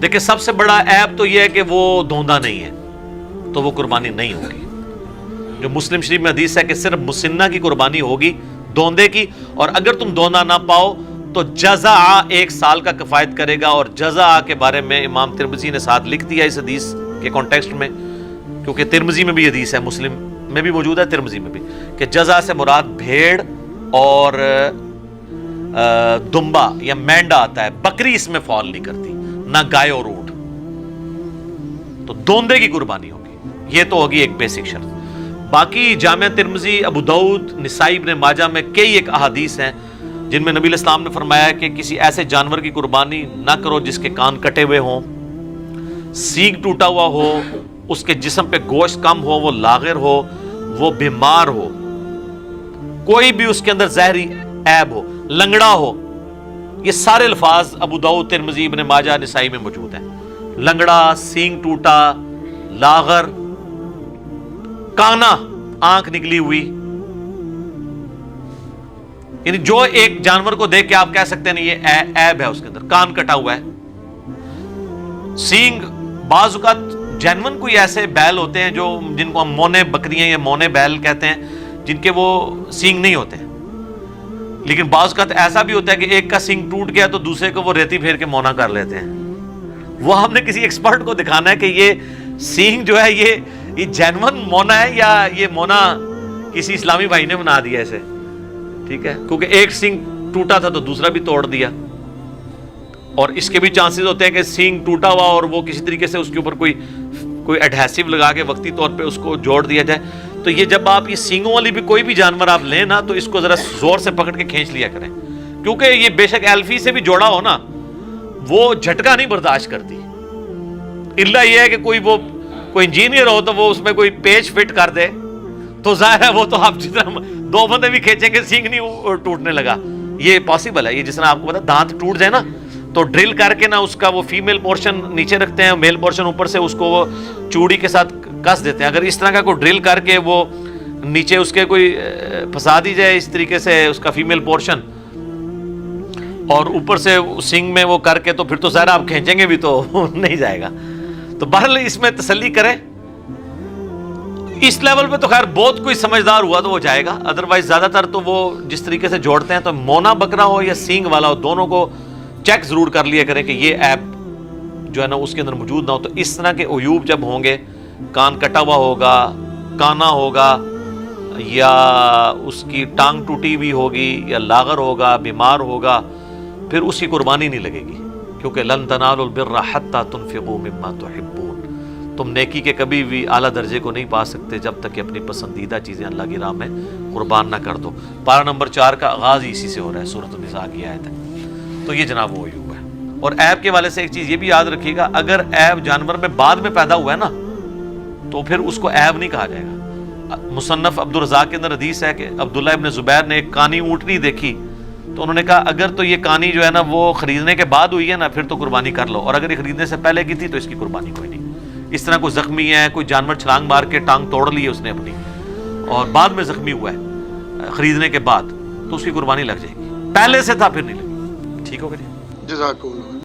دیکھیں سب سے بڑا عیب تو یہ ہے کہ وہ دھوندا نہیں ہے، تو وہ قربانی نہیں ہوگی۔ جو مسلم شریف میں حدیث ہے کہ صرف مسنہ کی قربانی ہوگی، دوندے کی، اور اگر تم دوندا نہ پاؤ تو جزا 1 سال کا کفایت کرے گا۔ اور جزا کے بارے میں امام ترمذی نے ساتھ لکھ دیا اس حدیث کے کانٹیکسٹ میں، کیونکہ ترمذی میں بھی حدیث ہے، مسلم میں بھی موجود ہے، ترمذی میں بھی، کہ جزا سے مراد بھیڑ اور دمبا یا مینڈا آتا ہے، بکری اس میں فال نہیں کرتی، نہ گائے اور اونٹ، تو دوندے کی قربانی ہوگی۔ یہ تو ہوگی ایک بیسک شرط۔ باقی جامع ترمذی، ابو داؤد، نسائی، ابن ماجہ میں کئی ایک احادیث ہیں جن میں نبی علیہ السلام نے فرمایا کہ کسی ایسے جانور کی قربانی نہ کرو جس کے کان کٹے ہوئے ہوں، سینگ ٹوٹا ہوا ہو، اس کے جسم پہ گوشت کم ہو، وہ لاغر ہو، وہ بیمار ہو، کوئی بھی اس کے اندر زہری عیب ہو، لنگڑا ہو۔ یہ سارے الفاظ ابو داؤد، ترمذی، ابن ماجہ، نسائی میں موجود ہیں۔ لنگڑا، سینگ ٹوٹا، لاغر، کانا، آنکھ نکلی ہوئی، یعنی جو ایک جانور کو دیکھ کے آپ کہہ سکتے ہیں یہ عیب ہے اس کے اندر، کان کٹا ہوا ہے۔ سینگ، بعض اوقات جینون کوئی ایسے بیل ہوتے ہیں جو جن کو ہم مونے بکریاں یا مونے بیل کہتے ہیں، جن کے وہ سینگ نہیں ہوتے ہیں، لیکن بعض اوقات ایسا بھی ہوتا ہے کہ ایک کا سینگ ٹوٹ گیا تو دوسرے کو وہ ریتی پھیر کے مونا کر لیتے ہیں۔ وہ ہم نے کسی ایکسپرٹ کو دکھانا ہے کہ یہ سینگ جو ہے یہ جینون مونا ہے یا یہ مونا کسی اسلامی بھائی نے بنا دیا اسے، ٹھیک ہے، کیونکہ ایک سینگ ٹوٹا تھا تو دوسرا بھی توڑ دیا۔ اور اس کے بھی چانسز ہوتے ہیں کہ سینگ ٹوٹا ہوا اور وہ کسی طریقے سے اس کے اوپر کوئی ایڈہیسو لگا کے وقتی طور پہ اس کو جوڑ دیا جائے۔ تو یہ جب آپ یہ سینگوں والی بھی کوئی بھی جانور آپ لیں نا تو اس کو ذرا زور سے پکڑ کے کھینچ لیا کریں، کیونکہ یہ بے شک ایلفی سے بھی جوڑا ہو نا وہ جھٹکا نہیں برداشت کرتی، الا یہ ہے کہ کوئی انجینئر ہو تو وہ اس میں کوئی پیچ فٹ کر دے تو ظاہر ہے وہ تو آپ جتنا 2 بندے بھی کھینچیں گے سینگ نہیں ٹوٹنے لگا، یہ پاسبل ہے۔ یہ جس طرح آپ کو پتا دانت ٹوٹ جائے نا تو ڈرل کر کے نا اس کا وہ فیمیل پورشن نیچے رکھتے ہیں، میل پورشن اوپر سے اس کو وہ چوڑی کے ساتھ کس دیتے ہیں۔ اگر اس طرح کا کوئی ڈرل کر کے وہ نیچے اس کے کوئی پھنسا دی جائے اس طریقے سے اس کا فیمیل پورشن اور اوپر سے سنگ میں وہ کر کے تو پھر تو ظاہر آپ کھینچیں گے بھی تو نہیں جائے گا۔ تو بہرحال اس میں تسلی کریں، اس لیول پہ تو خیر بہت کوئی سمجھدار ہوا تو وہ جائے گا، ادروائز زیادہ تر تو وہ جس طریقے سے جوڑتے ہیں تو مونا بکرا ہو یا سینگ والا ہو دونوں کو چیک ضرور کر لیا کریں کہ یہ ایپ جو ہے نا اس کے اندر موجود نہ ہو۔ تو اس طرح کے عیوب جب ہوں گے، کان کٹا ہوا ہوگا، کانا ہوگا، یا اس کی ٹانگ ٹوٹی ہوئی ہوگی، یا لاغر ہوگا، بیمار ہوگا، پھر اس کی قربانی نہیں لگے گی، کیونکہ لن تنالوا البر حتی تنفقوا مما تحبون، تم نیکی کے کبھی بھی اعلیٰ درجے کو نہیں پا سکتے جب تک کہ اپنی پسندیدہ چیزیں اللہ کی راہ میں قربان نہ کر دو۔ پارہ نمبر 4 کا آغاز اسی سے ہو رہا ہے، سورۃ النساء کی آیت ہے۔ تو یہ جناب وہ عیوب ہے۔ اور عیب کے والے سے ایک چیز یہ بھی یاد رکھیے گا، اگر عیب جانور میں بعد میں پیدا ہوا ہے نا تو پھر اس کو عیب نہیں کہا جائے گا۔ مصنف عبدالرزاق کے اندر حدیث ہے کہ عبداللہ ابن زبیر نے ایک کانی اونٹنی دیکھی تو انہوں نے کہا اگر تو یہ کانی جو ہے نا وہ خریدنے کے بعد ہوئی ہے نا پھر تو قربانی کر لو، اور اگر یہ خریدنے سے پہلے کی تھی تو اس کی قربانی کوئی نہیں۔ اس طرح کوئی زخمی ہے، کوئی جانور چھلانگ مار کے ٹانگ توڑ لی ہے اس نے اپنی اور بعد میں زخمی ہوا ہے خریدنے کے بعد تو اس کی قربانی لگ جائے گی، پہلے سے تھا پھر نہیں لگی۔ ٹھیک ہو گیا جی؟ جزاک اللہ۔